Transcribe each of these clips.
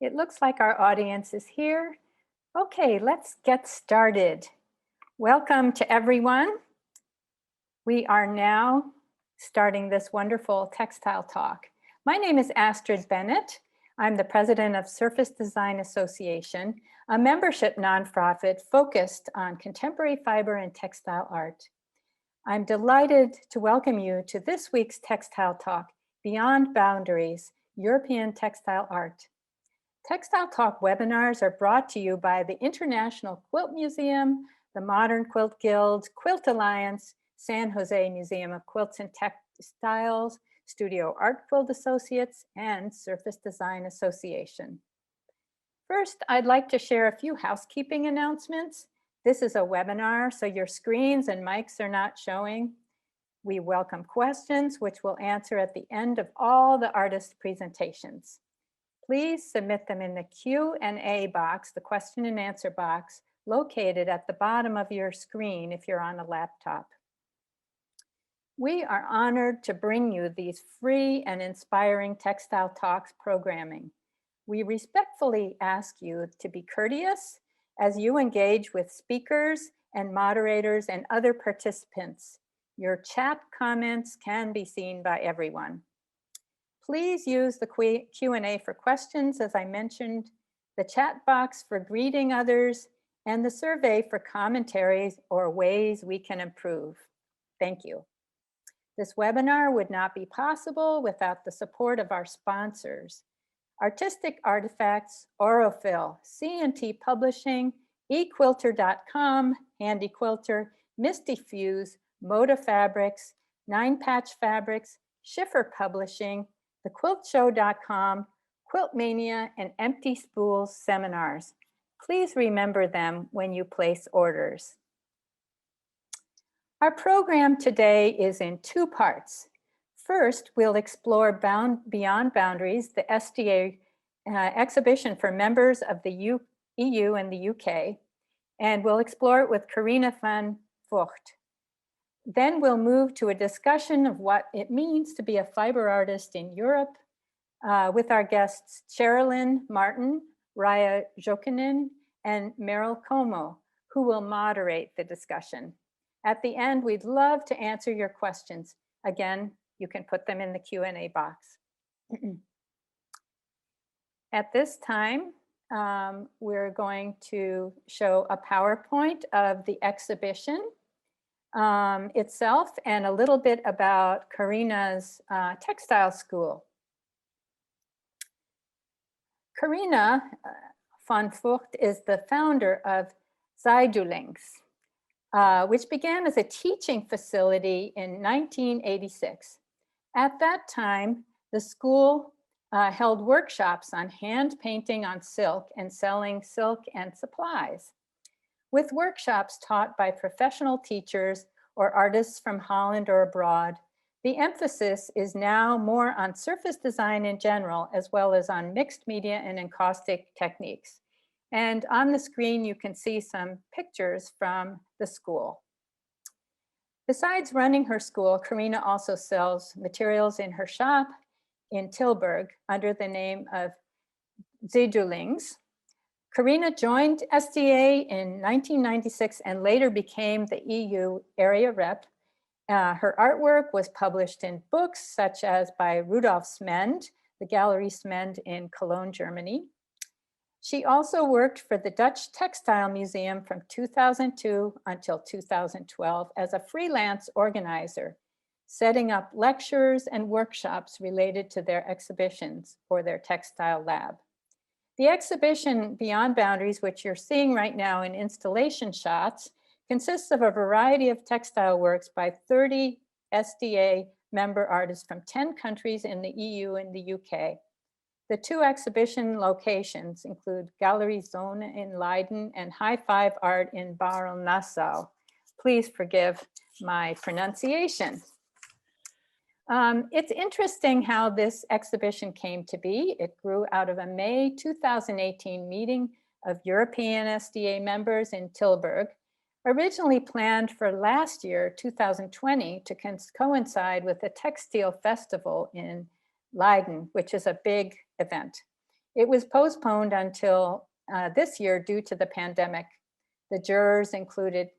It looks like our audience is here. Okay, let's get started. Welcome to everyone. We are now starting this wonderful textile talk. My name is Astrid Bennett. I'm the president of Surface Design Association, a membership nonprofit focused on contemporary fiber and textile art. I'm delighted to welcome you to this week's textile talk, Beyond Boundaries, European Textile Art. Textile Talk webinars are brought to you by the International Quilt Museum, the Modern Quilt Guild, Quilt Alliance, San Jose Museum of Quilts and Textiles, Studio Art Quilt Associates, and Surface Design Association. First, I'd like to share a few housekeeping announcements. This is a webinar, so your screens and mics are not showing. We welcome questions, which we'll answer at the end of all the artist presentations. Please submit them in the Q&A box, the question and answer box, located at the bottom of your screen if you're on a laptop. We are honored to bring you these free and inspiring Textile Talks programming. We respectfully ask you to be courteous as you engage with speakers and moderators and other participants. Your chat comments can be seen by everyone. Please use the Q&A for questions, as I mentioned, the chat box for greeting others, and the survey for commentaries or ways we can improve. Thank you. This webinar would not be possible without the support of our sponsors: Artistic Artifacts, Orofill, C&T Publishing, eQuilter.com, Handy Quilter, Misty Fuse, Moda Fabrics, Nine Patch Fabrics, Schiffer Publishing, thequiltshow.com, Quiltmania, and Empty Spools seminars. Please remember them when you place orders. Our program today is in two parts. First, we'll explore Beyond Boundaries, the SDA exhibition for members of the EU and the UK, and we'll explore it with Karina van Vught. Then we'll move to a discussion of what it means to be a fiber artist in Europe with our guests Cherilyn Martin, Raija Jokinen, and Merill Comeau, who will moderate the discussion. At the end, we'd love to answer your questions. Again, you can put them in the Q&A box. At this time, we're going to show a PowerPoint of the exhibition itself and a little bit about Karina's textile school. Karina van Vught is the founder of Zijdelings, which began as a teaching facility in 1986. At that time, the school held workshops on hand painting on silk and selling silk and supplies. With workshops taught by professional teachers or artists from Holland or abroad, the emphasis is now more on surface design in general, as well as on mixed media and encaustic techniques. And on the screen, you can see some pictures from the school. Besides running her school, Karina also sells materials in her shop in Tilburg under the name of Zijdelings. Karina joined SDA in 1996 and later became the EU area rep. Her artwork was published in books such as by Rudolf Smend, the Galerie Zone in Cologne, Germany. She also worked for the Dutch Textile Museum from 2002 until 2012 as a freelance organizer, setting up lectures and workshops related to their exhibitions or their textile lab. The exhibition Beyond Boundaries, which you're seeing right now in installation shots, consists of a variety of textile works by 30 SDA member artists from 10 countries in the EU and the UK. The two exhibition locations include Galerie Zone in Leiden and High Five Art in Baarle Nassau. Please forgive my pronunciation. It's interesting how this exhibition came to be. It grew out of a May 2018 meeting of European SDA members in Tilburg, originally planned for last year, 2020, to coincide with the Textiel Festival in Leiden, which is a big event. It was postponed until this year due to the pandemic. The jurors included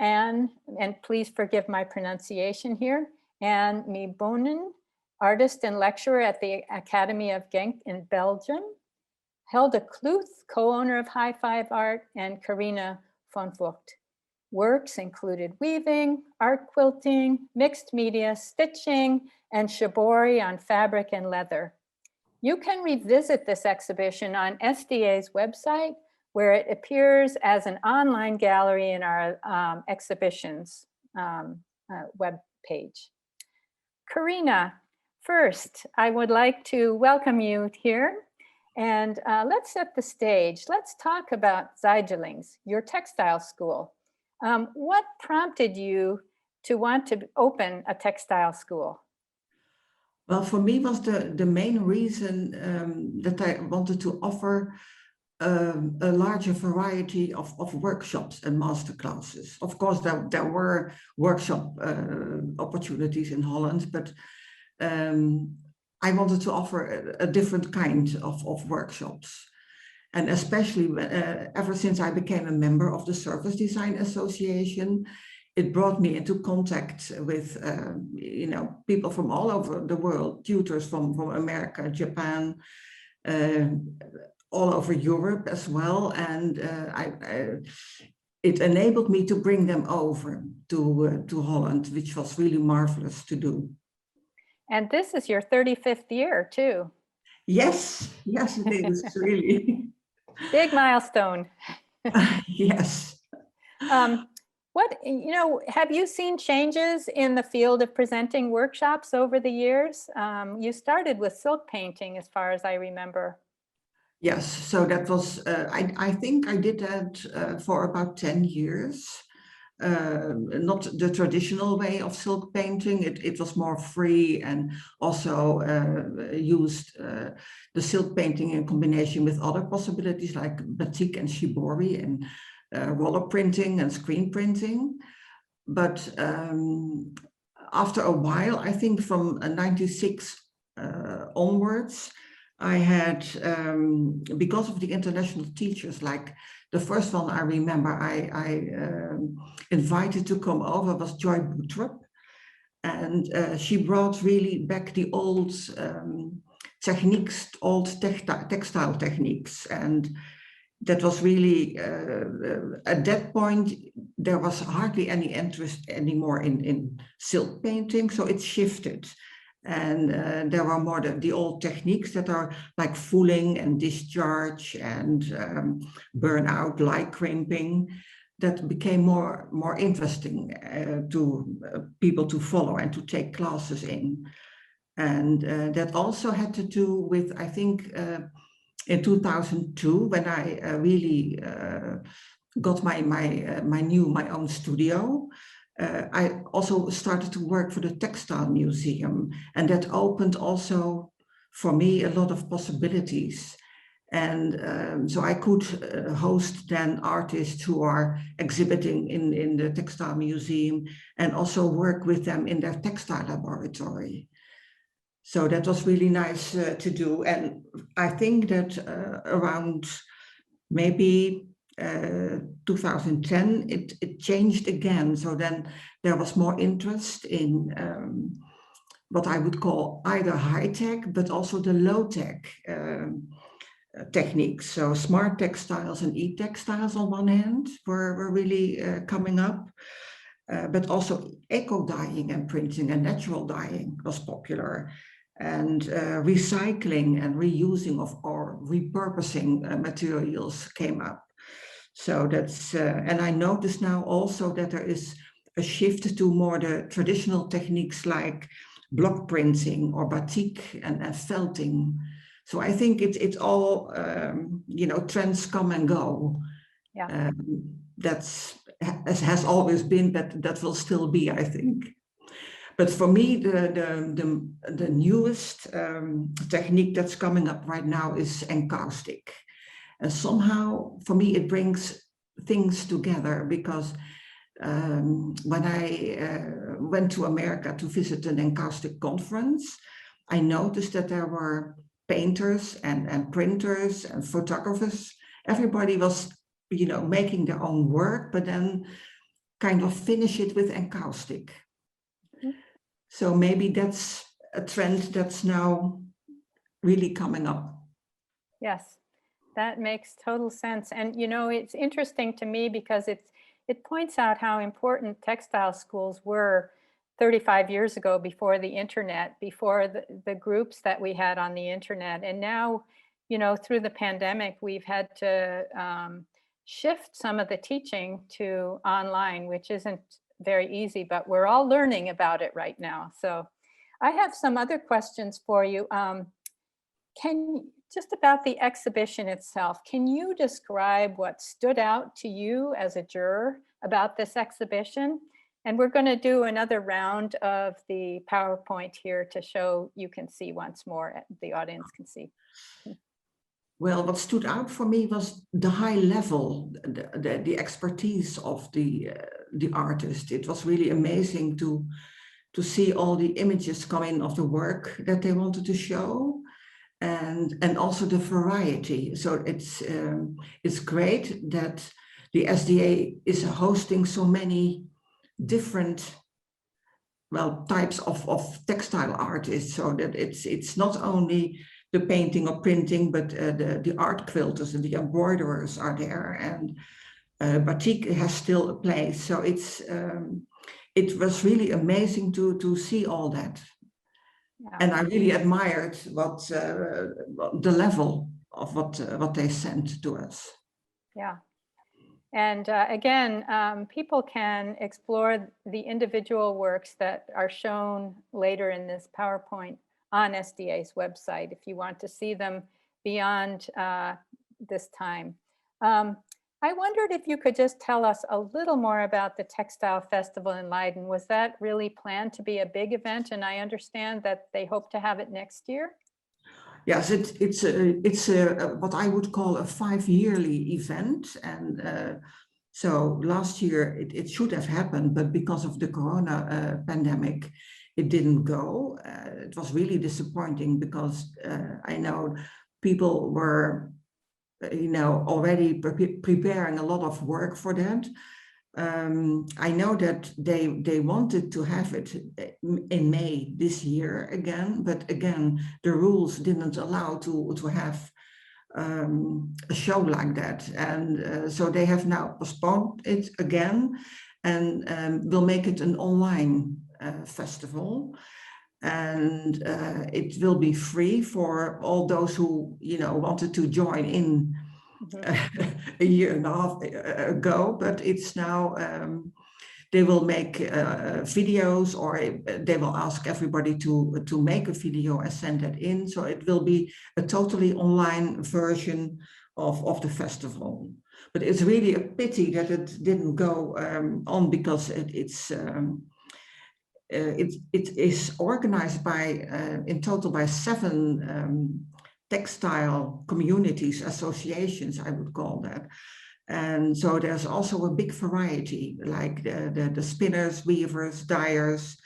Anne, and please forgive my pronunciation here, Anne Mie Boonen, artist and lecturer at the Academy of Genk in Belgium, Helda Klouth, co-owner of High Five Art, and Karina van Vught. Works included weaving, art quilting, mixed media, stitching, and shibori on fabric and leather. You can revisit this exhibition on SDA's website, where it appears as an online gallery in our exhibitions web page. Karina, first, I would like to welcome you here. And let's set the stage. Let's talk about Zijdelings, your textile school. What prompted you to want to open a textile school? Well, for me was the main reason that I wanted to offer a larger variety of workshops and masterclasses. Of course, there were workshop opportunities in Holland, but I wanted to offer a different kind of workshops. And especially ever since I became a member of the Service Design Association, it brought me into contact with people from all over the world, tutors from America, Japan, all over Europe as well. And it enabled me to bring them over to Holland, which was really marvelous to do. And this is your 35th year too. Yes, it is really. Big milestone. Yes. Have you seen changes in the field of presenting workshops over the years? You started with silk painting, as far as I remember. Yes, so that was, I think I did that for about 10 years. Not the traditional way of silk painting. It was more free, and also used the silk painting in combination with other possibilities like batik and shibori and roller printing and screen printing. But after a while, I think from 96 onwards, I had, because of the international teachers, like the first one I remember I invited to come over was Joy Boutrup, and she brought really back the old techniques, old textile techniques, and that was really, at that point, there was hardly any interest anymore in silk painting, so it shifted. And there were more the old techniques that are like fulling and discharge and burnout, light crimping, that became more interesting to people to follow and to take classes in. And that also had to do with, I think, in 2002, when I really got my own studio. I also started to work for the Textile Museum, and that opened also for me a lot of possibilities. And so I could host then artists who are exhibiting in the Textile Museum and also work with them in their textile laboratory. So that was really nice to do. And I think that around maybe 2010, it changed again. So then there was more interest in what I would call either high-tech, but also the low-tech techniques. So smart textiles and e-textiles on one hand were really coming up, but also eco-dyeing and printing and natural dyeing was popular. And recycling and reusing of or repurposing materials came up. So that's, and I notice now also that there is a shift to more the traditional techniques like block printing or batik and felting. So I think it's all, trends come and go. Yeah. That's has always been, but that will still be, I think. But for me, the newest technique that's coming up right now is encaustic. And somehow, for me, it brings things together, because when I went to America to visit an encaustic conference, I noticed that there were painters and printers and photographers. Everybody was, making their own work, but then kind of finish it with encaustic. So maybe that's a trend that's now really coming up. Yes, that makes total sense. And it's interesting to me because it points out how important textile schools were 35 years ago, before the internet, before the groups that we had on the internet. And now, through the pandemic, we've had to shift some of the teaching to online, which isn't very easy, but we're all learning about it right now. So I have some other questions for you. Just about the exhibition itself, can you describe what stood out to you as a juror about this exhibition? And we're going to do another round of the PowerPoint here to show you can see once more, the audience can see. Well, what stood out for me was the high level, the expertise of the artist. It was really amazing to see all the images come in of the work that they wanted to show. And also the variety. So it's great that the SDA is hosting so many different, types of textile artists, so that it's not only the painting or printing, but the art quilters and the embroiderers are there, and batik has still a place. So it was really amazing to see all that. Yeah. And I really admired the level of what they sent to us. Yeah. And again, people can explore the individual works that are shown later in this PowerPoint on SDA's website if you want to see them beyond this time. I wondered if you could just tell us a little more about the Textile Festival in Leiden. Was that really planned to be a big event? And I understand that they hope to have it next year. Yes, it's what I would call a 5-yearly event. And so last year it should have happened, but because of the corona pandemic, it didn't go. It was really disappointing because I know people were already preparing a lot of work for that. I know that they wanted to have it in May this year again, but again, the rules didn't allow to have a show like that. And so they have now postponed it again and will make it an online festival. And it will be free for all those who, wanted to join in a year and a half ago, but it's now, they will make videos, or they will ask everybody to make a video and send that in. So it will be a totally online version of the festival. But it's really a pity that it didn't go on, because it is organized by in total by 7 textile communities, associations, I would call that. And so there's also a big variety, like the spinners, weavers, dyers,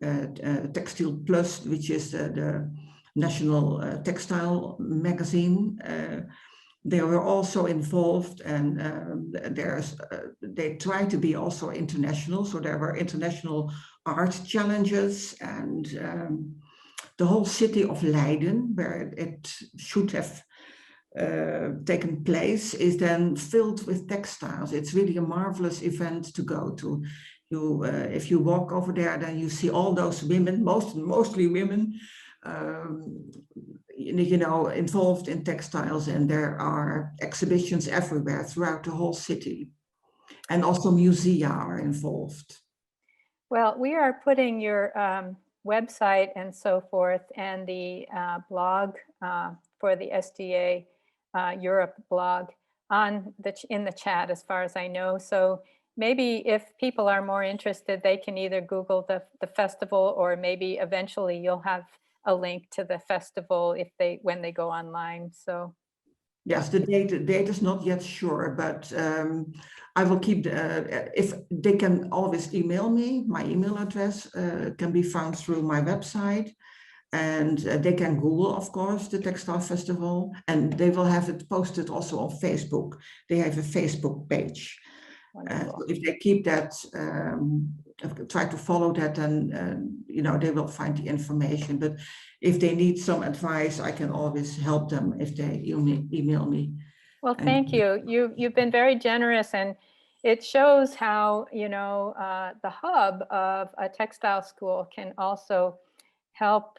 Textile Plus, which is the national textile magazine. They were also involved, and they try to be also international. So there were international art challenges, and the whole city of Leiden, where it should have taken place, is then filled with textiles. It's really a marvelous event to go to. If you walk over there, then you see all those women, mostly women, involved in textiles, and there are exhibitions everywhere throughout the whole city, and also musea are involved. Well, we are putting your website and so forth, and the blog for the SDA Europe blog in the chat, as far as I know. So maybe if people are more interested, they can either Google the festival, or maybe eventually you'll have a link to the festival when they go online. So yes, the date is not yet sure, but I will keep if they can always email me. My email address can be found through my website, And they can Google, of course, the Textile Festival, and they will have it posted also on Facebook. They have a Facebook page. So if they keep that, try to follow that, and you know, they will find the information. But if they need some advice, I can always help them if they email me. Well, thank you. You've been very generous, and it shows how, you know, the hub of a textile school can also help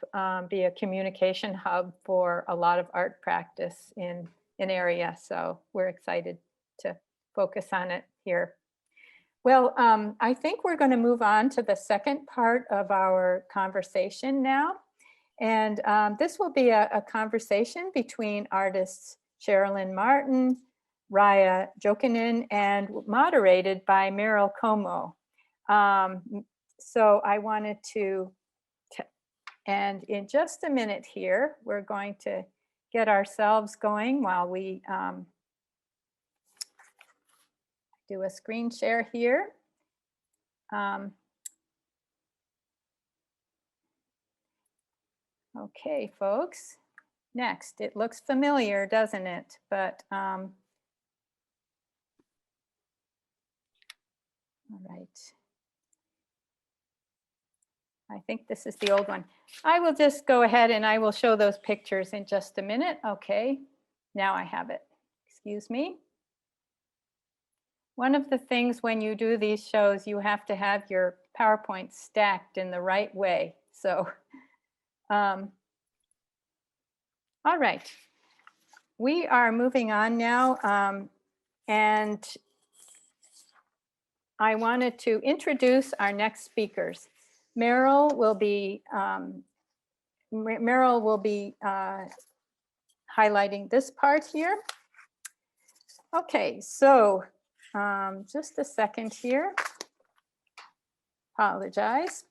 be a communication hub for a lot of art practice in an area. So we're excited to focus on it here. Well, I think we're going to move on to the second part of our conversation now. And this will be a conversation between artists Cherilyn Martin, Raija Jokinen, and moderated by Merill Comeau. So I wanted to, and in just a minute here, we're going to get ourselves going while we do a screen share here. Okay, folks. Next, it looks familiar, doesn't it? But all right. I think this is the old one. I will just go ahead and I will show those pictures in just a minute. Okay, now I have it. Excuse me. One of the things when you do these shows, you have to have your PowerPoint stacked in the right way. So, all right. We are moving on now, and I wanted to introduce our next speakers. Merill will be highlighting this part here. Okay, so just a second here. Apologize.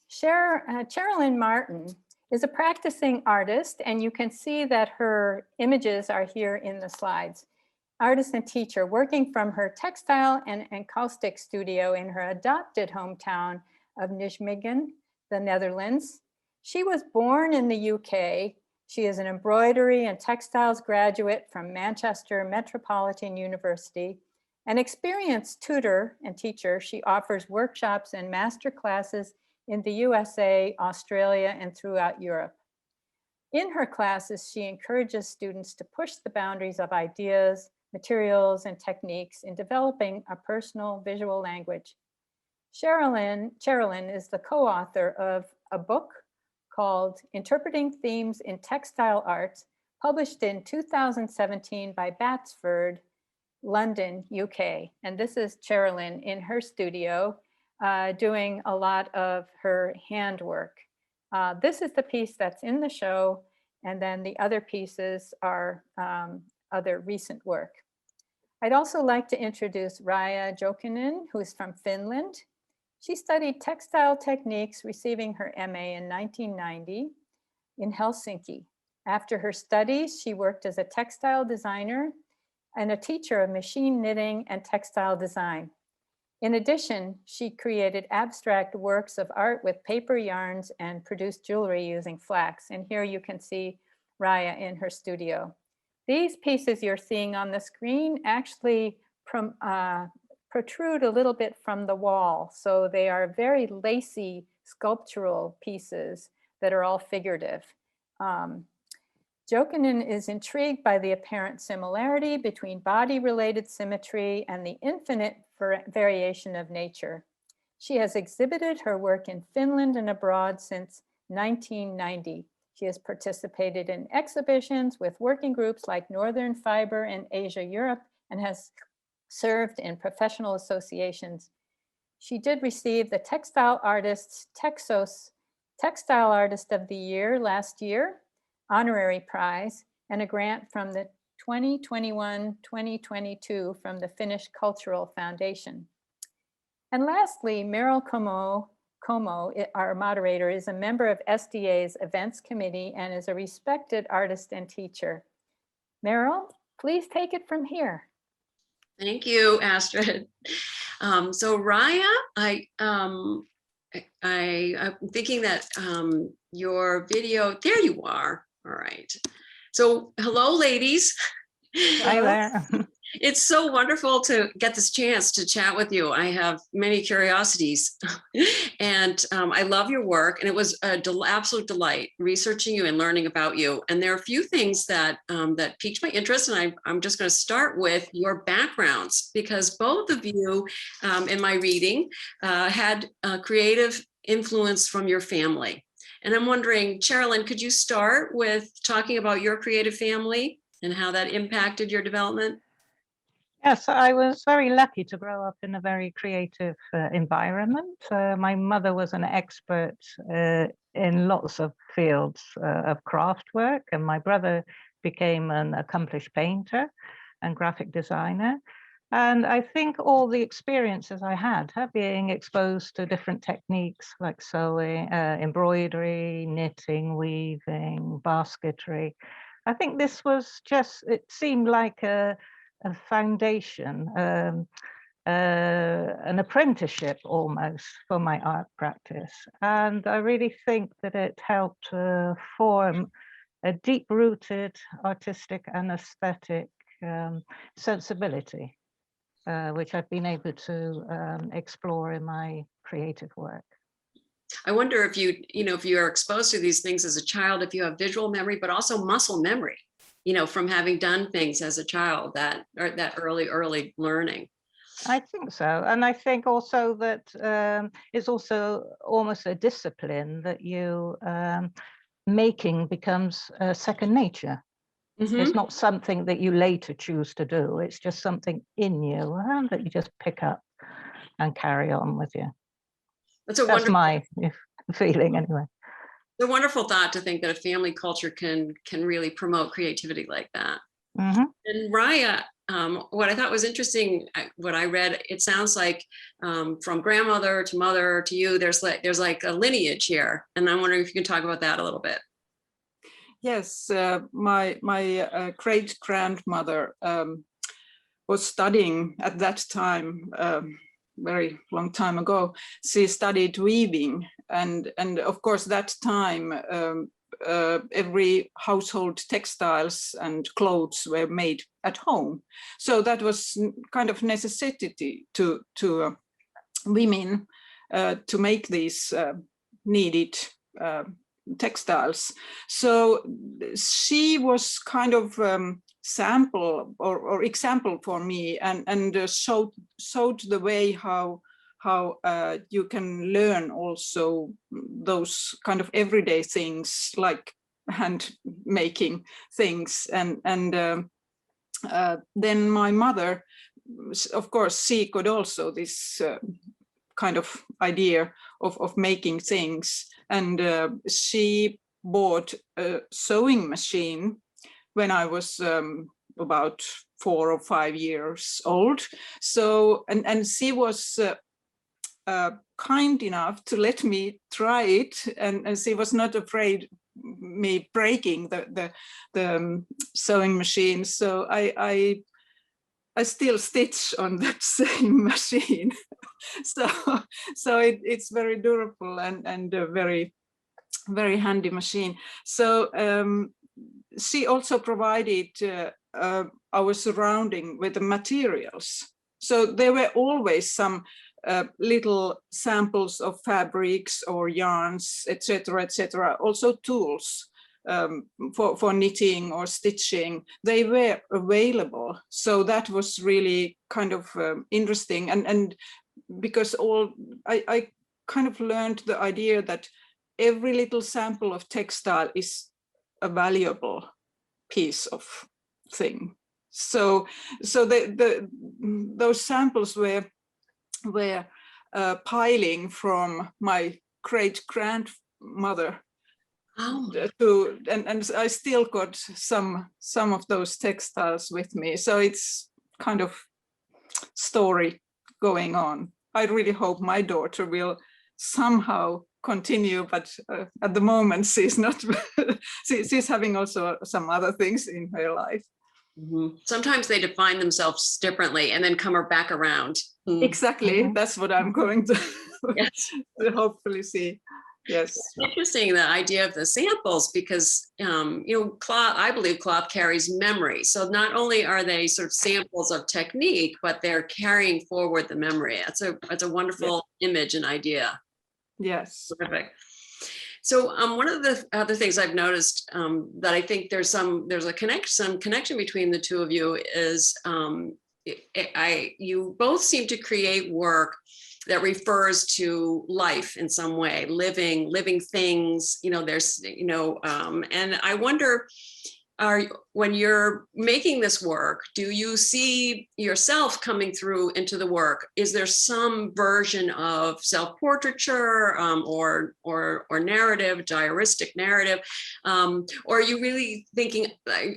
Cherilyn Martin is a practicing artist, and you can see that her images are here in the slides. Artist and teacher working from her textile and encaustic studio in her adopted hometown of Nijmegen, the Netherlands. She was born in the UK. She is an embroidery and textiles graduate from Manchester Metropolitan University. An experienced tutor and teacher, she offers workshops and master classes in the USA, Australia, and throughout Europe. In her classes, she encourages students to push the boundaries of ideas, materials, and techniques in developing a personal visual language. Cherilyn is the co-author of a book called Interpreting Themes in Textile Arts, published in 2017 by Batsford, London, UK. And this is Cherilyn in her studio doing a lot of her handwork. This is the piece that's in the show, and then the other pieces are other recent work. I'd also like to introduce Raija Jokinen, who is from Finland. She studied textile techniques, receiving her MA in 1990 in Helsinki. After her studies, she worked as a textile designer and a teacher of machine knitting and textile design. In addition, she created abstract works of art with paper yarns and produced jewelry using flax. And here you can see Raija in her studio. These pieces you're seeing on the screen actually protrude a little bit from the wall. So they are very lacy sculptural pieces that are all figurative. Jokinen is intrigued by the apparent similarity between body-related symmetry and the infinite variation of nature. She has exhibited her work in Finland and abroad since 1990. She has participated in exhibitions with working groups like Northern Fiber and Asia Europe, and has served in professional associations. She did receive the Textile Artists Texos Textile Artist of the Year last year, honorary prize, and a grant from the 2021-2022 from the Finnish Cultural Foundation. And lastly, Merill Comeau, our moderator, is a member of SDA's events committee and is a respected artist and teacher. Merill, please take it from here. Thank you, Astrid. So Raija, I'm thinking that your video, there you are. All right. So hello, ladies. Hi there. It's so wonderful to get this chance to chat with you. I have many curiosities and I love your work, and it was an absolute delight researching you and learning about you. And there are a few things that that piqued my interest, and I'm just going to start with your backgrounds, because both of you in my reading had a creative influence from your family. And I'm wondering, Cherilyn, could you start with talking about your creative family and how that impacted your development? Yes, I was very lucky to grow up in a very creative environment. My mother was an expert in lots of fields of craft work, and my brother became an accomplished painter and graphic designer. And I think all the experiences I had, being exposed to different techniques like sewing, embroidery, knitting, weaving, basketry, I think this was just, it seemed like a foundation, an apprenticeship almost for my art practice. And I really think that it helped form a deep-rooted artistic and aesthetic sensibility, which I've been able to explore in my creative work. I wonder if if you are exposed to these things as a child, if you have visual memory, but also muscle memory, from having done things as a child, that early learning. I think so. And I think also that it's also almost a discipline that you making becomes second nature. Mm-hmm. It's not something that you later choose to do. It's just something in you that you just pick up and carry on with you. That's my feeling anyway. It's a wonderful thought to think that a family culture can really promote creativity like that. Mm-hmm. And Raija, what I thought was interesting, what I read, it sounds like from grandmother to mother to you, there's like a lineage here, and I'm wondering if you can talk about that a little bit. Yes, my great grandmother was studying at that time. Very long time ago, she studied weaving, and of course that time every household textiles and clothes were made at home, so that was kind of necessity to women to make these needed textiles. So she was kind of sample or example for me, and showed the way how you can learn also those kind of everyday things like hand making things, and then my mother, of course, she could also this kind of idea of making things, and she bought a sewing machine when I was about 4 or 5 years old. So, and she was kind enough to let me try it, and she was not afraid me breaking the sewing machine. So I still stitch on that same machine. so it's very durable and a very, very handy machine. So she also provided our surrounding with the materials. So there were always some little samples of fabrics or yarns, etc., also tools for knitting or stitching. They were available. So that was really kind of interesting. And because I kind of learned the idea that every little sample of textile is a valuable piece of thing. So those samples were piling from my great grandmother. Oh. And I still got some of those textiles with me. So it's kind of story going on. I really hope my daughter will somehow continue, but at the moment she's not. She's having also some other things in her life. Sometimes they define themselves differently and then come back around. Exactly, that's what I'm going to, Yes. to hopefully see. Yes. Interesting, the idea of the samples, because cloth, I believe cloth carries memory. So not only are they sort of samples of technique, but they're carrying forward the memory. That's a wonderful image and idea. Yes. Terrific. So one of the other things I've noticed that I think there's some connection between the two of you is you both seem to create work that refers to life in some way, living things, and I wonder, when you're making this work, do you see yourself coming through into the work? Is there some version of self-portraiture or narrative, diaristic narrative? Or are you really thinking,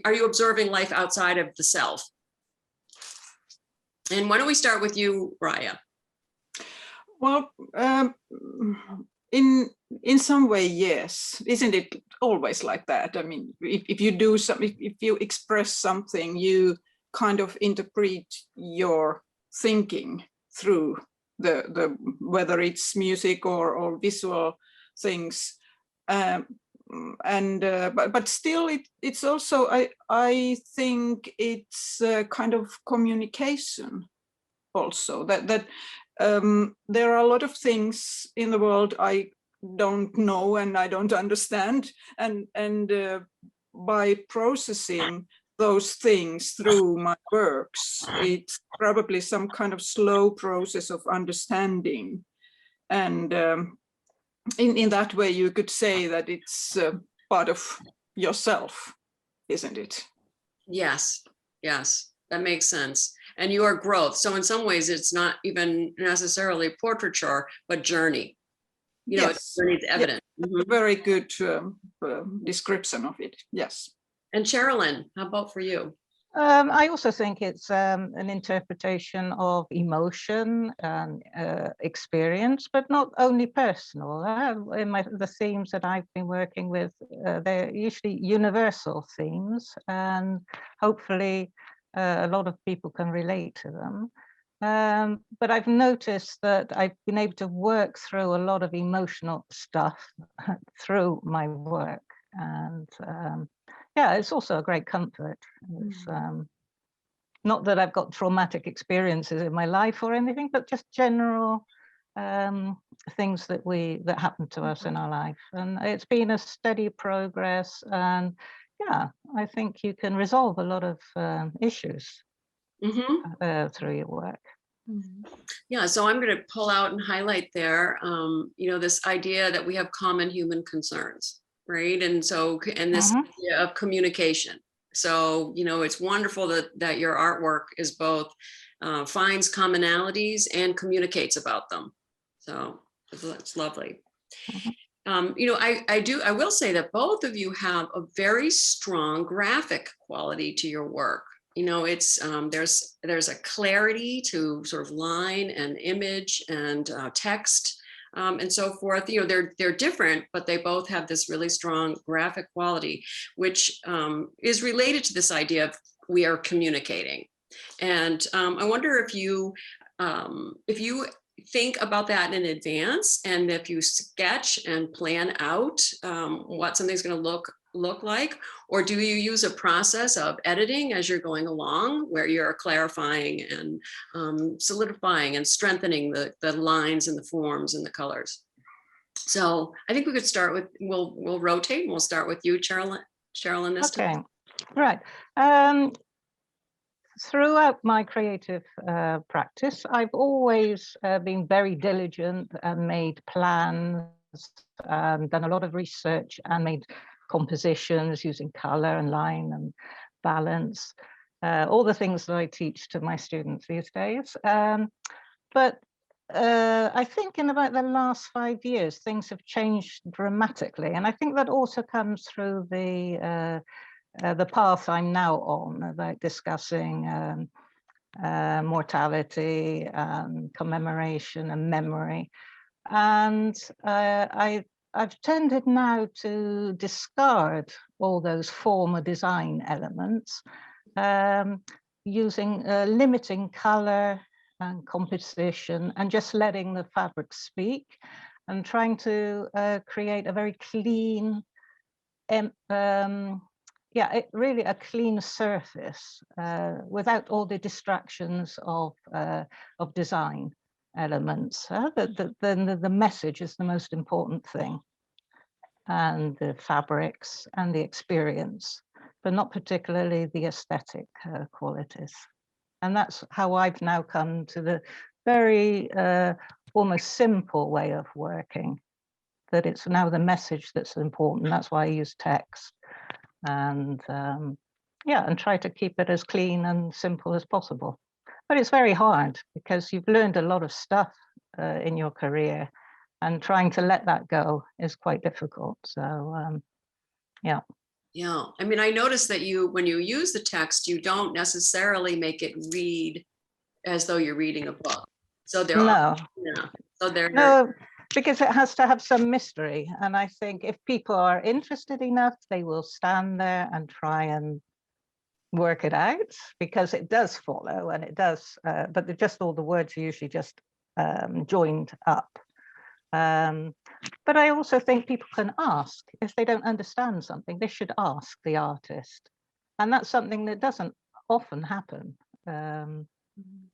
are you observing life outside of the self? And why don't we start with you, Raija? Well, in some way, yes. Isn't it always like that? I mean, if you do something, if you express something, you kind of interpret your thinking through the whether it's music or visual things. But still, it's also, I think it's a kind of communication also, that there are a lot of things in the world I don't know and I don't understand, and by processing those things through my works, it's probably some kind of slow process of understanding, and in that way you could say that it's part of yourself, isn't it? Yes, that makes sense. And your growth. So in some ways, it's not even necessarily portraiture, but journey. Yes. Journey's evident. Yes. Very good description of it. Yes. And Cherilyn, how about for you? I also think it's an interpretation of emotion and experience, but not only personal. The themes that I've been working with, they're usually universal themes, and hopefully a lot of people can relate to them. But I've noticed that I've been able to work through a lot of emotional stuff through my work, and yeah, it's also a great comfort. It's, not that I've got traumatic experiences in my life or anything, but just general things that happen to us in our life. And it's been a steady progress. And yeah, I think you can resolve a lot of issues through your work. Yeah, so I'm going to pull out and highlight there, this idea that we have common human concerns, right? And this idea of communication. So, it's wonderful that your artwork is both finds commonalities and communicates about them. So it's lovely. I will say that both of you have a very strong graphic quality to your work. It's there's a clarity to sort of line and image and text and so forth. They're different, but they both have this really strong graphic quality, which is related to this idea of we are communicating. And I wonder if you think about that in advance, and if you sketch and plan out what something's going to look like, or do you use a process of editing as you're going along, where you're clarifying and solidifying and strengthening the lines and the forms and the colors? So I think we could start with, we'll rotate, and we'll start with you, Cherilyn, this time. Right. Throughout my creative practice, I've always been very diligent and made plans, done a lot of research, and made compositions using color and line and balance, all the things that I teach to my students these days. But I think in about the last 5 years, things have changed dramatically. And I think that also comes through the path I'm now on, about discussing mortality and commemoration and memory. And I've tended now to discard all those form or design elements using limiting color and composition and just letting the fabric speak and trying to create a very clean, really a clean surface without all the distractions of design elements. The message is the most important thing, and the fabrics and the experience, but not particularly the aesthetic qualities. And that's how I've now come to the very almost simple way of working, that it's now the message that's important. That's why I use text and and try to keep it as clean and simple as possible. But it's very hard because you've learned a lot of stuff in your career, and trying to let that go is quite difficult. So yeah. Yeah, I mean, I noticed that when you use the text, you don't necessarily make it read as though you're reading a book. So there No. No, because it has to have some mystery. And I think if people are interested enough, they will stand there and try and work it out, because it does follow and it does, but just all the words are usually just joined up. But I also think people can ask. If they don't understand something, they should ask the artist. And that's something that doesn't often happen in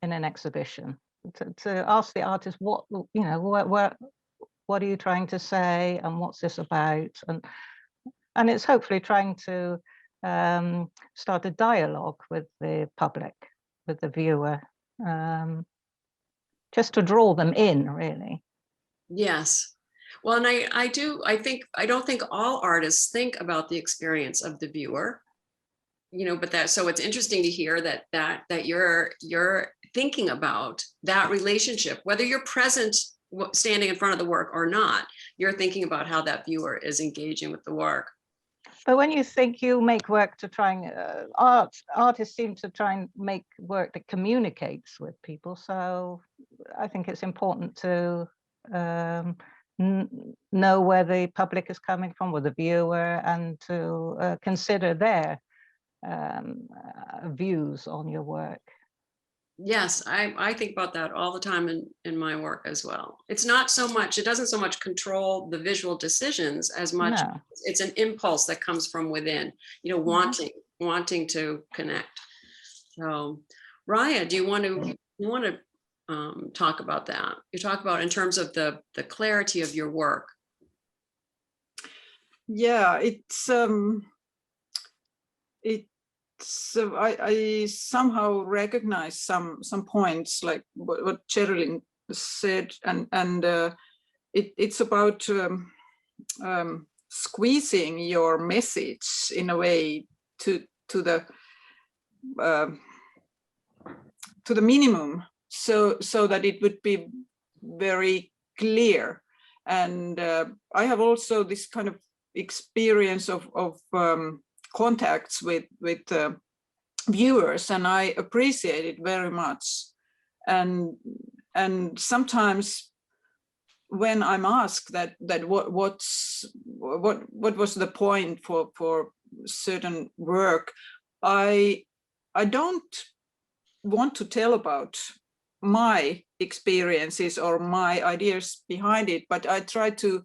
an exhibition. To ask the artist, what are you trying to say, and what's this about? And it's hopefully trying to start a dialogue with the public, with the viewer, just to draw them in, really. Yes. Well, and I don't think all artists think about the experience of the viewer, but so it's interesting to hear that you're thinking about that relationship, whether you're present standing in front of the work or not. You're thinking about how that viewer is engaging with the work. But when you think you make work to try and artists seem to try and make work that communicates with people. So I think it's important to know where the public is coming from, or the viewer, and to consider their views on your work. Yes, I think about that all the time in my work as well. It doesn't so much control the visual decisions as much. No. It's an impulse that comes from within, wanting to connect. So, Raija, do you want to talk about that? You talk about in terms of the clarity of your work. Yeah, So I somehow recognize some points, like what Cherilyn said, and it's about squeezing your message in a way to the minimum, so that it would be very clear. And I have also this kind of experience of contacts with viewers, and I appreciate it very much. And sometimes when I'm asked that what was the point for certain work, I don't want to tell about my experiences or my ideas behind it, but I try to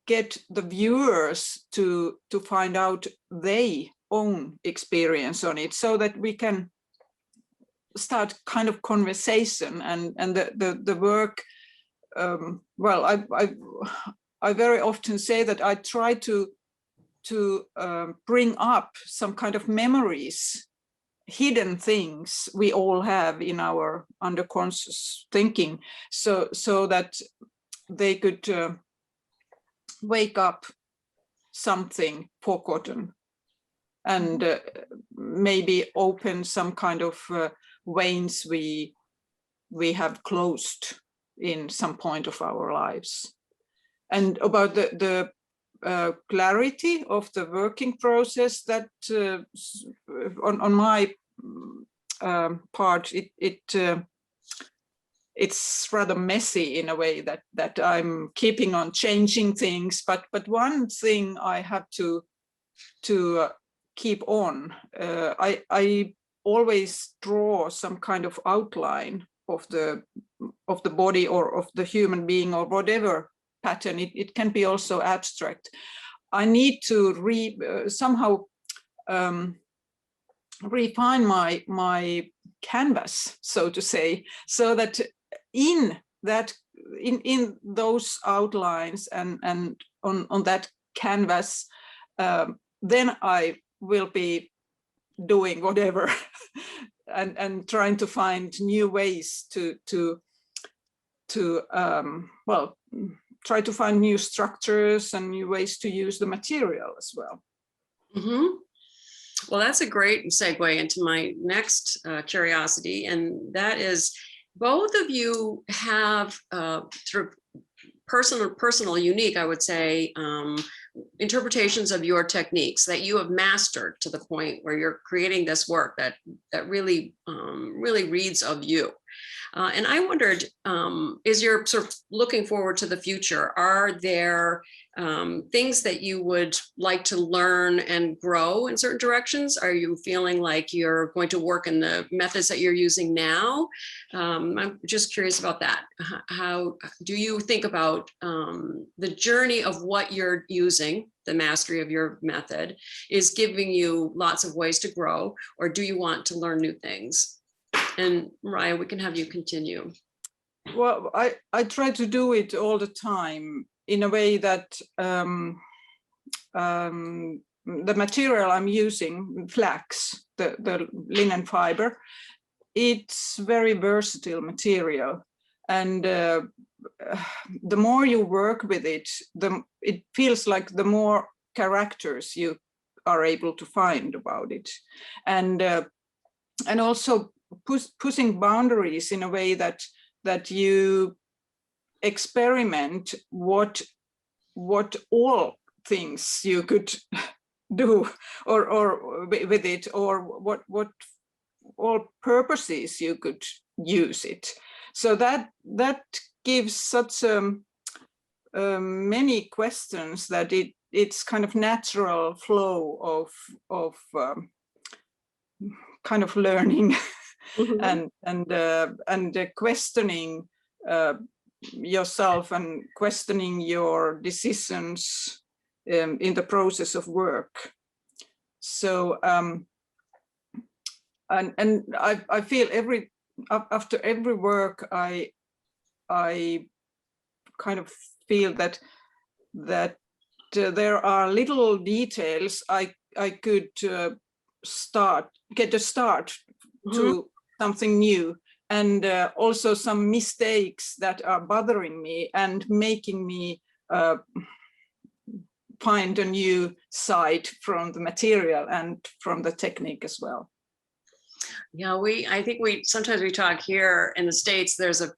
get the viewers to find out their own experience on it, so that we can start kind of conversation and the work. Well, I very often say that I try to bring up some kind of memories, hidden things we all have in our underconscious thinking, so that they could wake up something forgotten, and maybe open some kind of veins we have closed in some point of our lives. And about the clarity of the working process, that on my part, it's rather messy in a way that I'm keeping on changing things. But one thing I have to keep on. I always draw some kind of outline of the body or of the human being or whatever pattern. It can be also abstract. I need to somehow refine my canvas, so to say, so that in those outlines and on that canvas, then I will be doing whatever and trying to find new ways to well, try to find new structures and new ways to use the material as well. Mm-hmm. Well, that's a great segue into my next curiosity, and that is, both of you have sort of personal, unique, I would say, interpretations of your techniques that you have mastered to the point where you're creating this work that really reads of you. And I wondered, as you're sort of looking forward to the future, are there things that you would like to learn and grow in certain directions? Are you feeling like you're going to work in the methods that you're using now? I'm just curious about that. How do you think about the journey of what you're using, the mastery of your method, is giving you lots of ways to grow, or do you want to learn new things? And Raija, we can have you continue. Well, I try to do it all the time in a way that the material I'm using, flax, the linen fiber, it's very versatile material. And the more you work with it, it feels like the more characters you are able to find about it. And also pushing boundaries in a way that you experiment what all things you could do or with it, or what all purposes you could use it. So that gives such many questions that it's kind of natural flow of kind of learning. Mm-hmm. and questioning yourself and questioning your decisions in the process of work. So and I feel after every work I kind of feel that there are little details I could get a start mm-hmm. to something new, and also some mistakes that are bothering me and making me find a new side from the material and from the technique as well. Yeah, I think sometimes we talk here in the States, there's a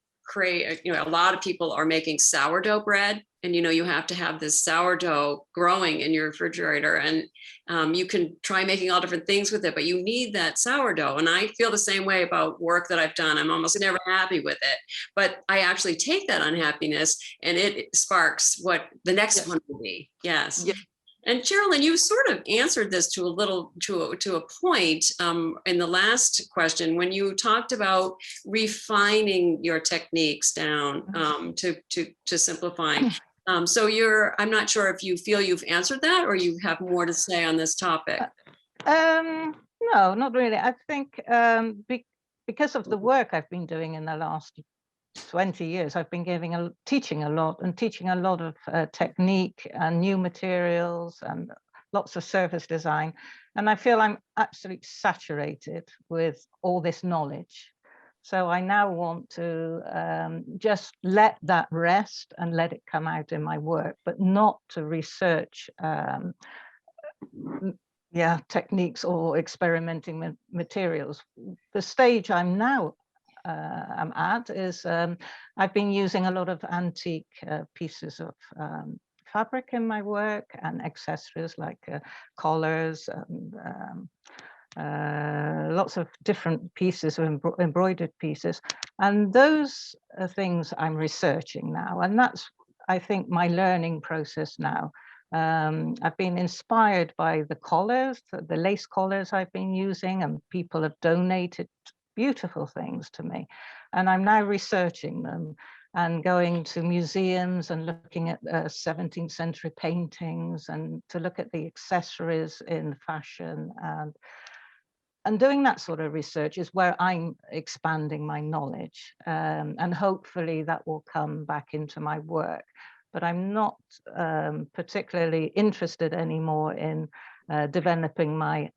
lot of people are making sourdough bread, and you have to have this sourdough growing in your refrigerator, and you can try making all different things with it, but you need that sourdough. And I feel the same way about work that I've done. I'm almost never happy with it, but I actually take that unhappiness and it sparks what the next yes. one will be. Yes. Yes. And Cherilyn, you sort of answered this to a point in the last question when you talked about refining your techniques down to simplifying. So I'm not sure if you feel you've answered that or you have more to say on this topic. No, not really. I think because of the work I've been doing in the last 20 years, I've been teaching a lot of technique and new materials and lots of surface design. And I feel I'm absolutely saturated with all this knowledge. So I now want to just let that rest and let it come out in my work, but not to research techniques or experimenting materials. The stage I'm now I'm at is I've been using a lot of antique pieces of fabric in my work and accessories like collars and lots of different pieces of embroidered pieces, and those are things I'm researching now, and that's I think my learning process now. I've been inspired by the collars, the lace collars I've been using, and people have donated beautiful things to me. And I'm now researching them and going to museums and looking at 17th century paintings and to look at the accessories in fashion. And doing that sort of research is where I'm expanding my knowledge. And hopefully that will come back into my work. But I'm not particularly interested anymore in developing my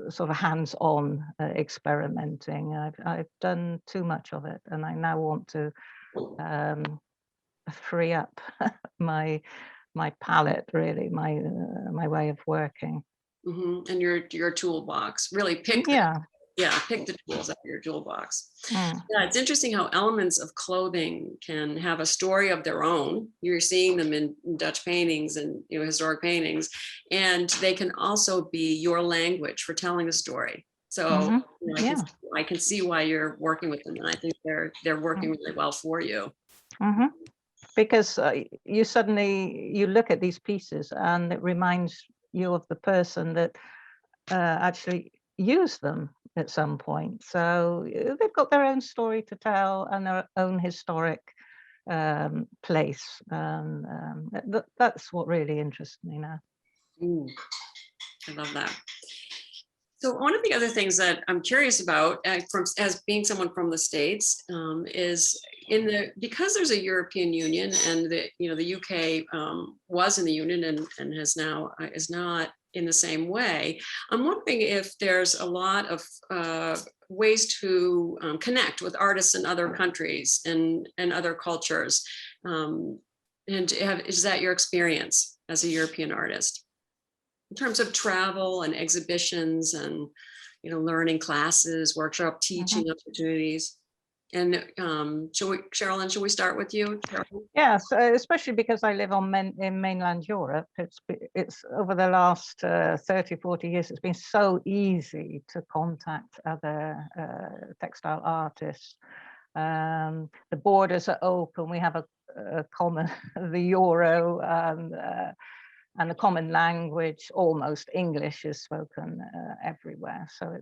sort of hands-on experimenting. I've done too much of it, and I now want to free up my palette, really, my way of working. And your toolbox. Really pick pick the tools out of your toolbox. Yeah, it's interesting how elements of clothing can have a story of their own. You're seeing them in Dutch paintings and historic paintings, and they can also be your language for telling a story. So I can see why you're working with them, and I think they're working really well for you. Because you suddenly look at these pieces and it reminds you of the person that actually used them at some point. So they've got their own story to tell and their own historic place. That's what really interests me now. I love that. So one of the other things that I'm curious about, as being someone from the States, is because there's a European Union, and the UK was in the Union and is not in the same way. I'm wondering if there's a lot of ways to connect with artists in other countries and other cultures. Is that your experience as a European artist? In terms of travel and exhibitions and learning classes, workshop teaching opportunities. And Cherilyn, should we start with you? Yes, especially because I live in mainland Europe. It's over the last 30, 40 years, it's been so easy to contact other textile artists. The borders are open. We have a common, the euro, and the common language, almost English, is spoken everywhere. So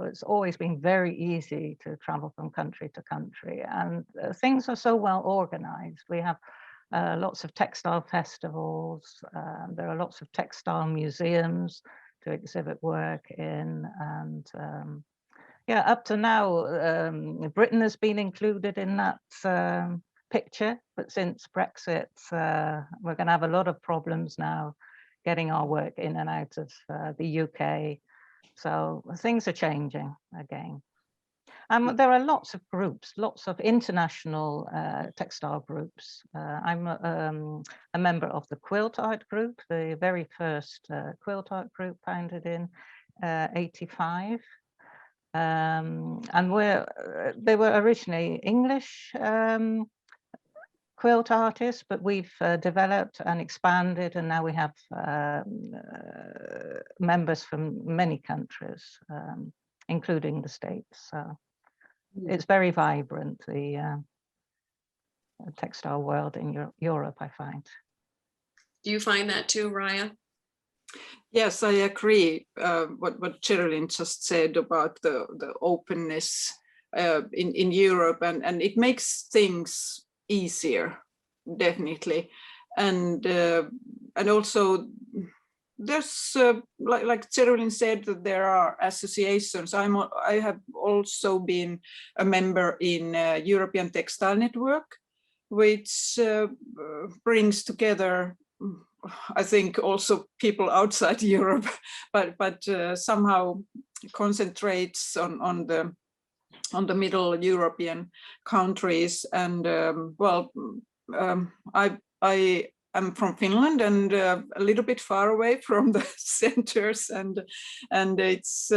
it's always been very easy to travel from country to country, and things are so well organized. We have lots of textile festivals. There are lots of textile museums to exhibit work in, and up to now, Britain has been included in that picture, but since Brexit, we're going to have a lot of problems now getting our work in and out of the UK. So things are changing again. There are lots of groups, lots of international textile groups. I'm a member of the Quilt Art Group, the very first quilt art group founded in 85. And they were originally English quilt artists, but we've developed and expanded, and now we have members from many countries, including the States. So it's very vibrant, the textile world in Europe, I find. Do you find that too, Raija? Yes, I agree. What Cherilyn just said about the openness in Europe, and it makes things easier, definitely, and also there's like Cherilyn said, that there are associations. I have also been a member in European Textile Network, which brings together, I think, also people outside Europe, but somehow concentrates on the Middle European countries. And I am from Finland, and a little bit far away from the centers, and it's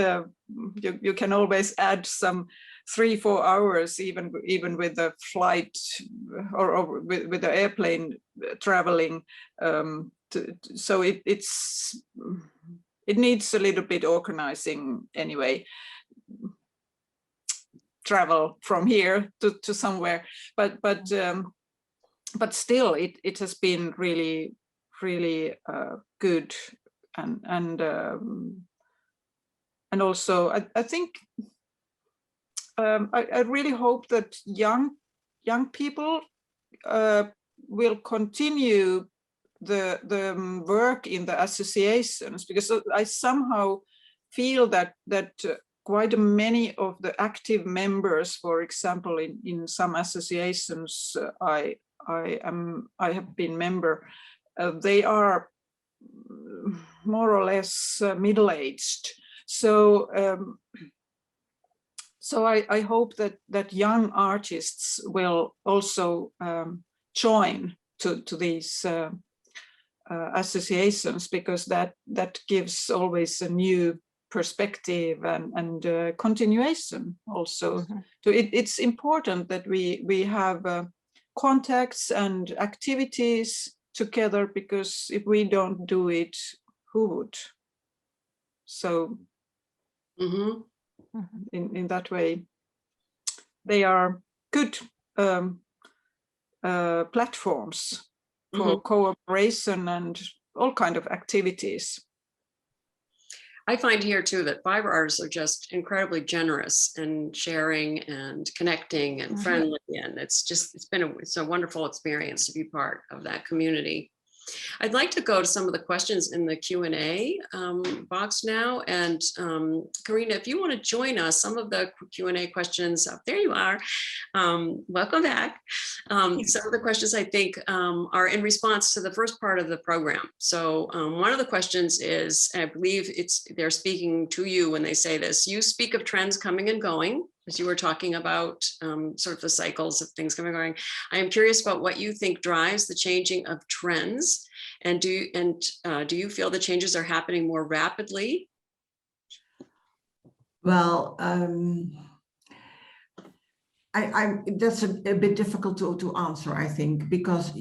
you can always add some 3-4 hours even with the flight or with the airplane traveling. So it needs a little bit organizing anyway. Travel from here to somewhere, but still it has been really really good, and also I think I really hope that young people will continue the work in the associations, because I somehow feel that quite many of the active members, for example, in some associations I have been member, they are more or less middle-aged. So I hope that young artists will also join to these associations, because that gives always a new perspective and continuation also. Mhm. So it's important that we have contacts and activities together, because if we don't do it, who would? So Mhm. in that way, they are good platforms for cooperation and all kind of activities. I find here too that fiber artists are just incredibly generous and sharing and connecting and friendly, and it's a wonderful experience to be part of that community. I'd like to go to some of the questions in the Q&A box now. And Karina, if you want to join us, some of the Q&A questions, there you are. Welcome back. Some of the questions I think are in response to the first part of the program. So one of the questions is, I believe they're speaking to you when they say this, you speak of trends coming and going, as you were talking about sort of the cycles of things coming and going. I am curious about what you think drives the changing of trends, and do you feel the changes are happening more rapidly? Well, that's a bit difficult to answer, I think, because,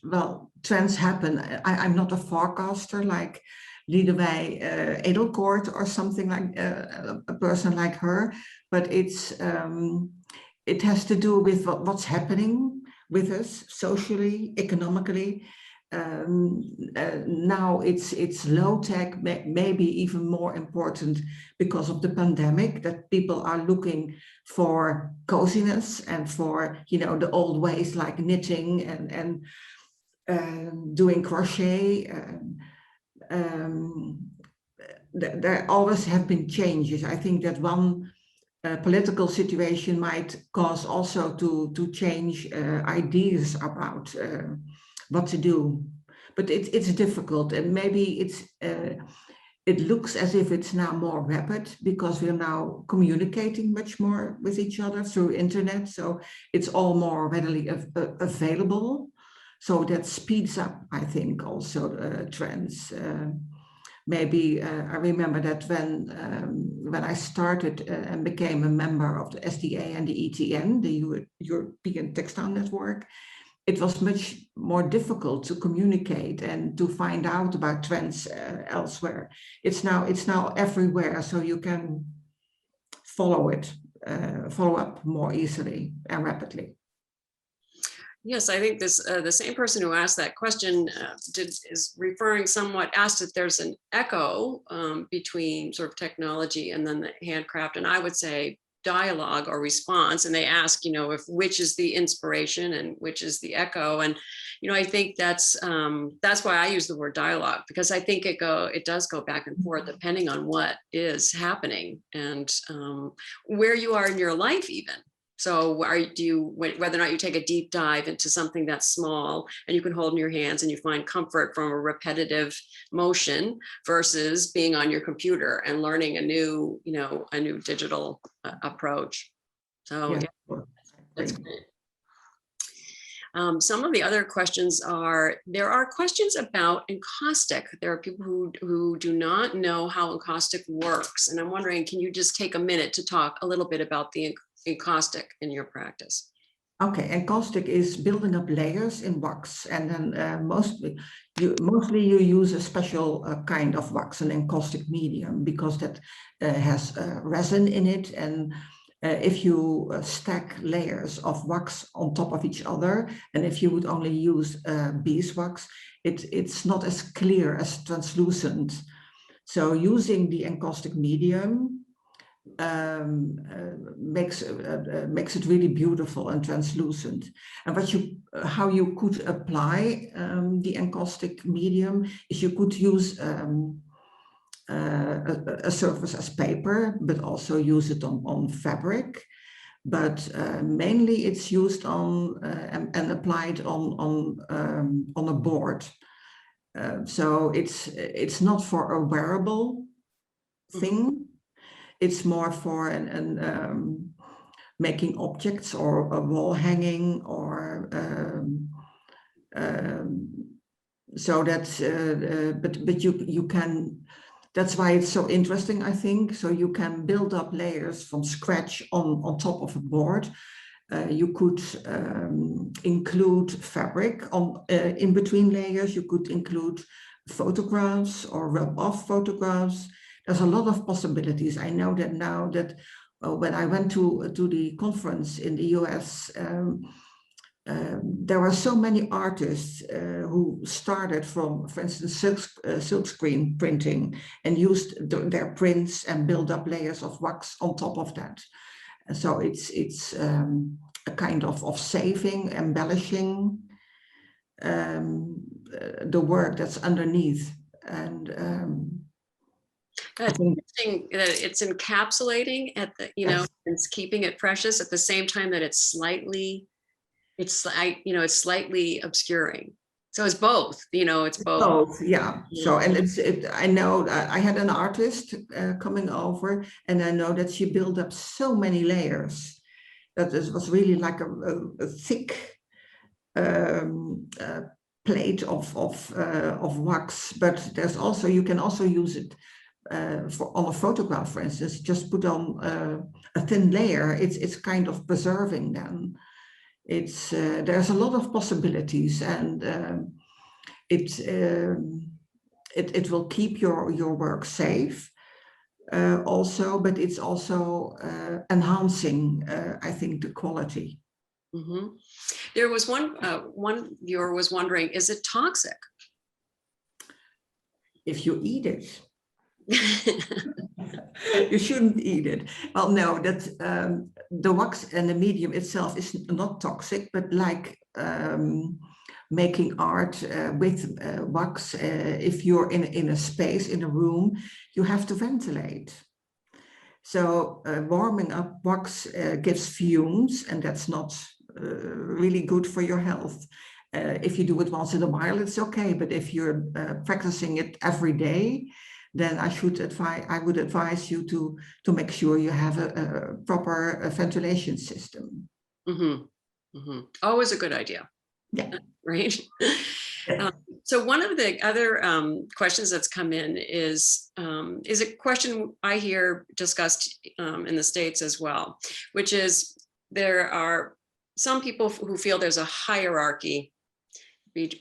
well, trends happen. I'm not a forecaster like Liedewij Edelkoort or something like a person like her, but it has to do with what's happening with us socially, economically. Now it's low tech, maybe even more important because of the pandemic, that people are looking for coziness and for the old ways like knitting and doing crochet. There always have been changes. I think that one political situation might cause also to change ideas about what to do, but it's difficult, and maybe it looks as if it's now more rapid because we're now communicating much more with each other through internet, so it's all more readily available, so that speeds up, I think, also trends. Maybe I remember that when I started and became a member of the SDA and the ETN, the European Textile Network, it was much more difficult to communicate and to find out about trends elsewhere. It's now everywhere, so you can follow up more easily and rapidly. Yes, I think this the same person who asked that question is referring somewhat, asked if there's an echo between sort of technology and then the handcraft, and I would say dialogue or response, and they ask, if which is the inspiration and which is the echo, and I think that's why I use the word dialogue, because I think it does go back and forth depending on what is happening and where you are in your life even. So whether or not you take a deep dive into something that's small and you can hold in your hands and you find comfort from a repetitive motion versus being on your computer and learning a new digital approach. So yeah, that's great. Some of the other questions there are questions about encaustic. There are people who do not know how encaustic works. And I'm wondering, can you just take a minute to talk a little bit about the encaustic in your practice? Okay, encaustic is building up layers in wax, and then mostly you use a special kind of wax, an encaustic medium, because that has resin in it, and if you stack layers of wax on top of each other, and if you would only use beeswax, it's not as clear as translucent. So using the encaustic medium makes it really beautiful and translucent. And how you could apply the encaustic medium is you could use a surface as paper, but also use it on fabric. But mainly it's used on and applied on a board. So it's not for a wearable thing. It's more for making objects or a wall hanging, or so that's but you can. That's why it's so interesting, I think. So you can build up layers from scratch on top of a board. You could include fabric in between layers. You could include photographs or rub off photographs. There's a lot of possibilities. I know that now that when I went to the conference in the US, there were so many artists who started from, for instance, silkscreen printing and used their prints and built up layers of wax on top of that. And so it's a kind of saving, embellishing the work that's underneath. And that's interesting that it's encapsulating at the, Yes. it's keeping it precious at the same time that it's slightly obscuring. So it's both, it's both. Both, yeah. So, and I know I had an artist coming over, and I know that she built up so many layers that it was really like a thick plate of wax. But there's also, you can also use it on a photograph, for instance. Just put on a thin layer. It's kind of preserving then. It's there's a lot of possibilities, and it will keep your work safe also, but it's also enhancing, I think, the quality. Mm-hmm. There was one viewer was wondering, is it toxic? If you eat it. You shouldn't eat it. Well, no, that the wax and the medium itself is not toxic, but like making art with wax, if you're in a space, in a room, you have to ventilate. So warming up wax gives fumes, and that's not really good for your health. If you do it once in a while, it's okay. But if you're practicing it every day, then I would advise you to make sure you have a proper ventilation system. Mm-hmm. Mm-hmm. Always a good idea. Yeah. Right. Yeah. So one of the other questions that's come in is a question I hear discussed in the States as well, which is there are some people who feel there's a hierarchy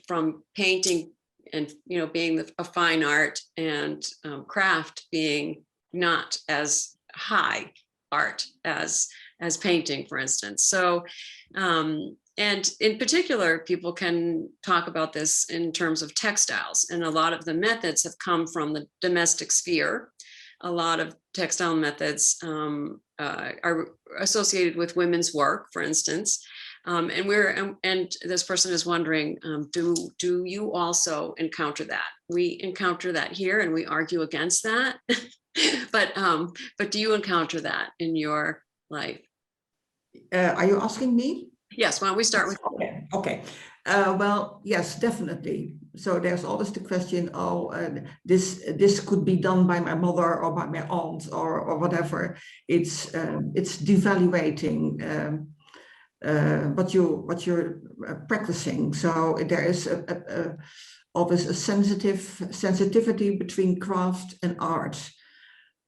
from painting and being a fine art, and craft being not as high art as painting, for instance. So and in particular, people can talk about this in terms of textiles, and a lot of the methods have come from the domestic sphere. A lot of textile methods are associated with women's work, for instance. And this person is wondering, do you also encounter that? We encounter that here, and we argue against that. but do you encounter that in your life? Are you asking me? Yes. Why don't we start with? Okay. Well, yes, definitely. So there's always the question, this could be done by my mother or by my aunt or whatever. It's devaluating what you're practicing. So there is always a sensitivity between craft and art.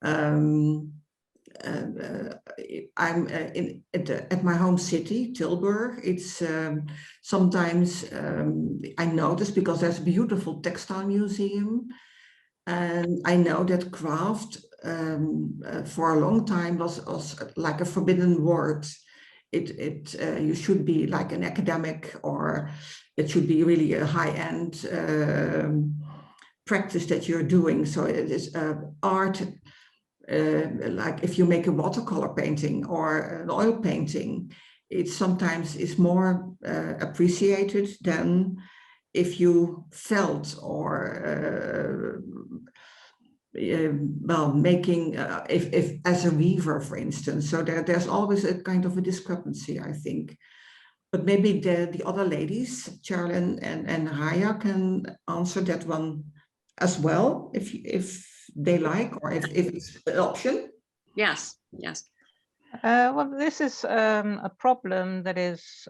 I'm at my home city, Tilburg. It's sometimes I notice, because there's a beautiful textile museum, and I know that craft for a long time was like a forbidden word. You should be like an academic, or it should be really a high-end practice that you're doing. So it is art, like if you make a watercolor painting or an oil painting, it sometimes is more appreciated than if you felt or well, making if as a weaver, for instance. So there's always a kind of a discrepancy, I think. But maybe the other ladies, Cherilyn and Raija, can answer that one as well, if they like, or if it's an option. Yes, yes. Well, this is a problem that is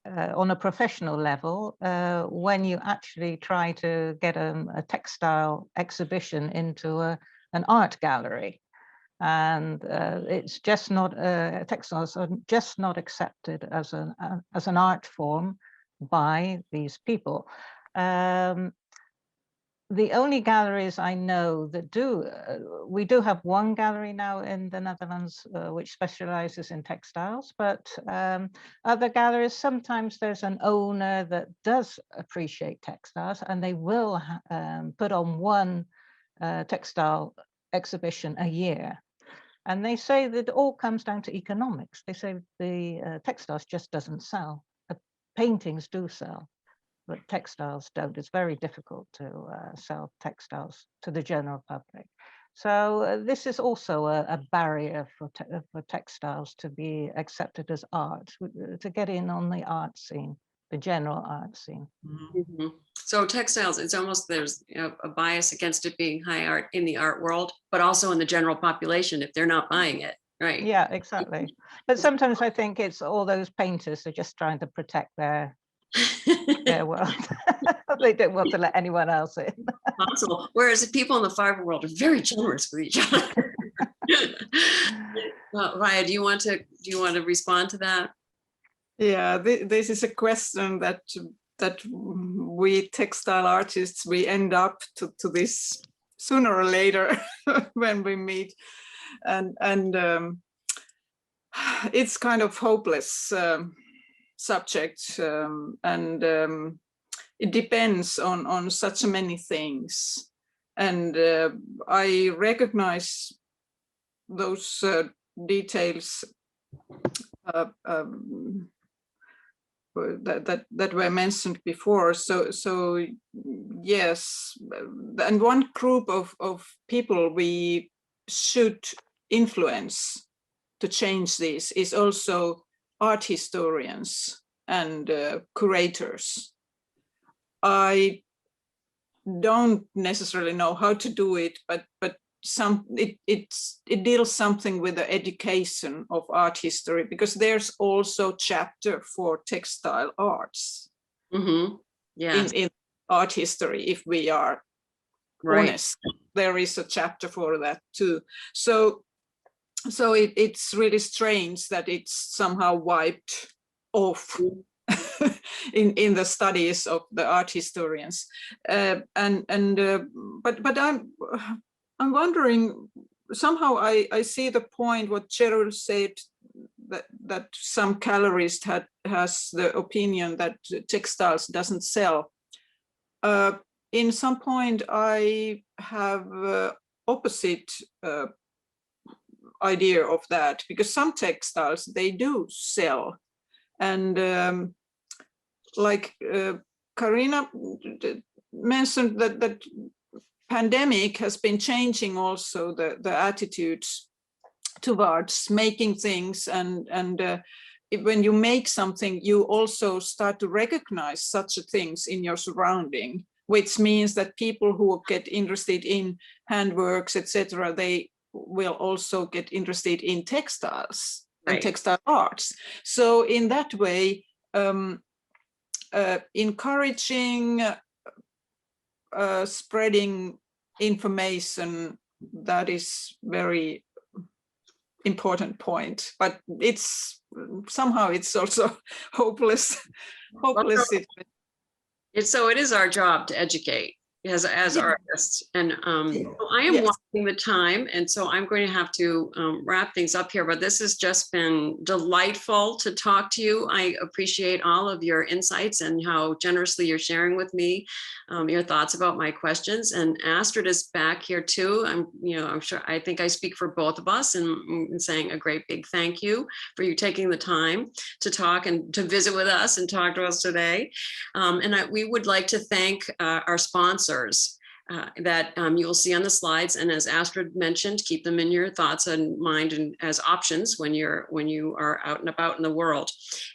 on a professional level when you actually try to get a textile exhibition into an art gallery. And it's just not, textiles are just not accepted as an art form by these people. The only galleries I know that do, we do have one gallery now in the Netherlands which specializes in textiles, but other galleries, sometimes there's an owner that does appreciate textiles and they will put on one textile exhibition a year. And they say that it all comes down to economics. They say the textiles just doesn't sell. Paintings do sell, but textiles don't. It's very difficult to sell textiles to the general public. So this is also a barrier for textiles to be accepted as art, to get in on the art scene, the general art scene. Mm-hmm. So textiles, it's almost, there's a bias against it being high art in the art world, but also in the general population if they're not buying it, right? Yeah, exactly. But sometimes I think it's all those painters are just trying to protect their world. They don't want to let anyone else in. Possible. Whereas the people in the fiber world are very generous with each other. Raija, do you want to respond to that? Yeah, this is a question that we textile artists, we end up to this sooner or later when we meet, and it's kind of hopeless subject, and it depends on such many things, and I recognize those details that were mentioned before. So yes, and one group of people we should influence to change this is also art historians and curators. I don't necessarily know how to do it, but it deals something with the education of art history, because there's also chapter for textile arts. Mm-hmm. Yeah. In art history, if we are honest, there is a chapter for that too. So it's really strange that it's somehow wiped off in the studies of the art historians, but I'm wondering, somehow I see the point what Cheryl said, that some gallerist has the opinion that textiles doesn't sell. In some point I have opposite idea of that, because some textiles, they do sell. And like Karina mentioned that pandemic has been changing also the attitudes towards making things, and when you make something, you also start to recognize such things in your surrounding, which means that people who get interested in handworks, etc., they will also get interested in textiles and textile arts. So in that way, encouraging spreading information, that is very important point, but it's somehow it's also hopeless. So it is our job to educate, as artists. And so I am Yes. watching the time, and so I'm going to have to wrap things up here, but this has just been delightful to talk to you. I appreciate all of your insights and how generously you're sharing with me your thoughts about my questions. And Astrid is back here too. I'm sure, I think I speak for both of us in saying a great big thank you for you taking the time to talk and to visit with us and talk to us today. We would like to thank our sponsors that you will see on the slides. And as Astrid mentioned, keep them in your thoughts and mind and as options when you are out and about in the world.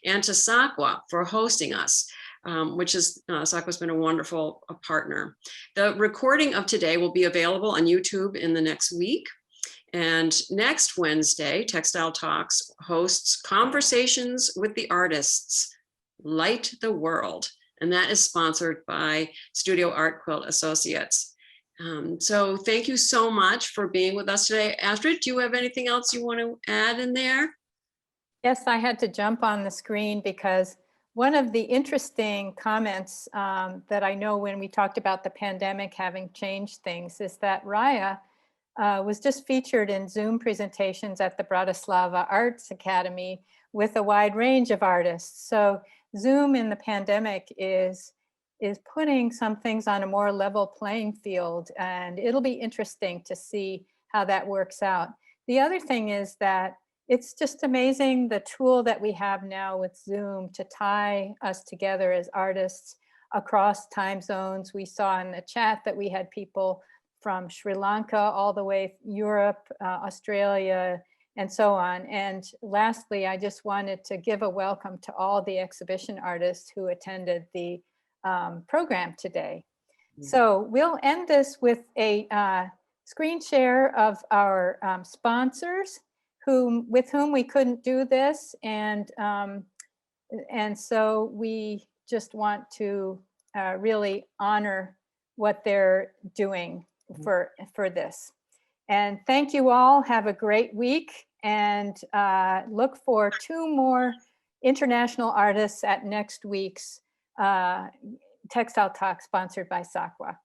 And to Sakwa for hosting us, which is, Sakwa's been a wonderful partner. The recording of today will be available on YouTube in the next week. And next Wednesday, Textile Talks hosts Conversations with the Artists, Light the World. And that is sponsored by Studio Art Quilt Associates. So thank you so much for being with us today. Astrid, do you have anything else you want to add in there? Yes, I had to jump on the screen because one of the interesting comments that I know when we talked about the pandemic having changed things is that Raija was just featured in Zoom presentations at the Bratislava Arts Academy with a wide range of artists. So Zoom in the pandemic is putting some things on a more level playing field, and it'll be interesting to see how that works out. The other thing is that it's just amazing the tool that we have now with Zoom to tie us together as artists across time zones. We saw in the chat that we had people from Sri Lanka all the way Europe, Australia, and so on. And lastly, I just wanted to give a welcome to all the exhibition artists who attended the program today. So we'll end this with a screen share of our sponsors with whom we couldn't do this. And so we just want to really honor what they're doing for this. And thank you all. Have a great week, and look for 2 more international artists at next week's Textile Talk sponsored by Sakwa.